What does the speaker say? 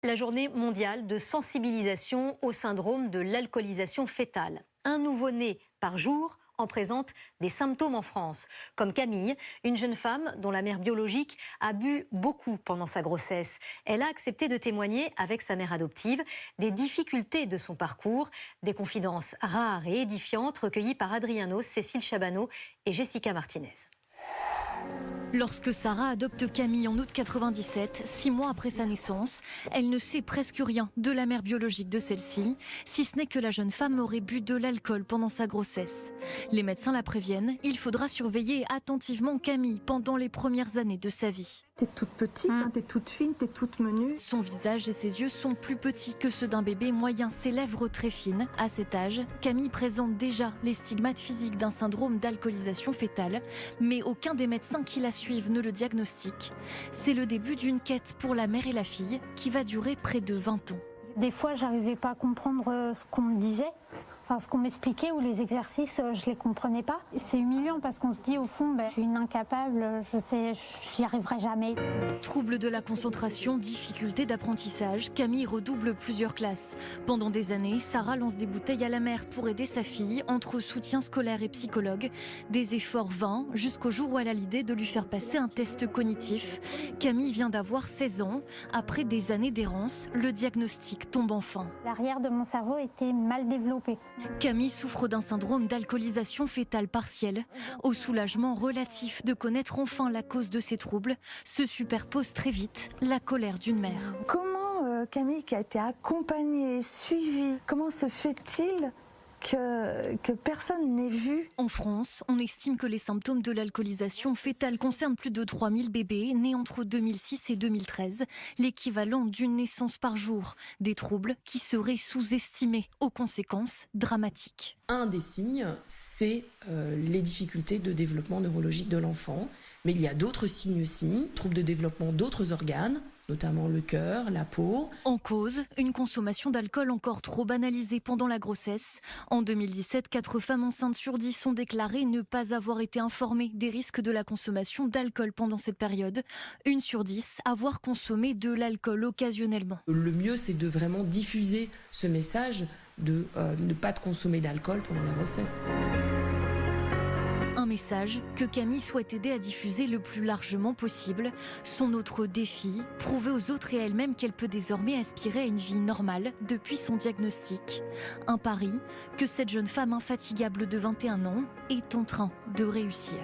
la journée mondiale de sensibilisation au syndrome de l'alcoolisation fœtale. Un nouveau-né par jour en présente des symptômes en France, comme Camille, une jeune femme dont la mère biologique a bu beaucoup pendant sa grossesse. Elle a accepté de témoigner avec sa mère adoptive des difficultés de son parcours, des confidences rares et édifiantes recueillies par Adriano, Cécile Chabanot et Jessica Martinez. Lorsque Sarah adopte Camille en août 97, 6 mois après sa naissance, elle ne sait presque rien de la mère biologique de celle-ci, si ce n'est que la jeune femme aurait bu de l'alcool pendant sa grossesse. Les médecins la préviennent, il faudra surveiller attentivement Camille pendant les premières années de sa vie. T'es toute petite, t'es toute fine, t'es toute menue. Son visage et ses yeux sont plus petits que ceux d'un bébé moyen, ses lèvres très fines. À cet âge, Camille présente déjà les stigmates physiques d'un syndrome d'alcoolisation fœtale, mais aucun des médecins qui la suivent ne le diagnostique. C'est le début d'une quête pour la mère et la fille qui va durer près de 20 ans. Des fois, j'arrivais pas à comprendre ce qu'on me disait. Enfin, ce qu'on m'expliquait ou les exercices, je les comprenais pas. C'est humiliant parce qu'on se dit au fond, je suis une incapable, j'y arriverai jamais. Troubles de la concentration, difficultés d'apprentissage, Camille redouble plusieurs classes. Pendant des années, Sarah lance des bouteilles à la mer pour aider sa fille, entre soutien scolaire et psychologue. Des efforts vains, jusqu'au jour où elle a l'idée de lui faire passer un test cognitif. Camille vient d'avoir 16 ans. Après des années d'errance, le diagnostic tombe enfin. L'arrière de mon cerveau était mal développé. Camille souffre d'un syndrome d'alcoolisation fœtale partielle. Au soulagement relatif de connaître enfin la cause de ces troubles, se superpose très vite la colère d'une mère. Comment Camille, qui a été accompagnée, suivie, comment se fait-il que personne n'ait vu? En France, on estime que les symptômes de l'alcoolisation fœtale concernent plus de 3000 bébés nés entre 2006 et 2013, l'équivalent d'une naissance par jour. Des troubles qui seraient sous-estimés aux conséquences dramatiques. Un des signes, c'est les difficultés de développement neurologique de l'enfant. Mais il y a d'autres signes aussi, troubles de développement d'autres organes, notamment le cœur, la peau. En cause, une consommation d'alcool encore trop banalisée pendant la grossesse. En 2017, 4 femmes enceintes sur 10 ont déclaré ne pas avoir été informées des risques de la consommation d'alcool pendant cette période. 1 sur 10 avoir consommé de l'alcool occasionnellement. Le mieux, c'est de vraiment diffuser ce message de ne pas consommer d'alcool pendant la grossesse. Un message que Camille souhaite aider à diffuser le plus largement possible. Son autre défi, prouver aux autres et à elle-même qu'elle peut désormais aspirer à une vie normale depuis son diagnostic. Un pari que cette jeune femme infatigable de 21 ans est en train de réussir.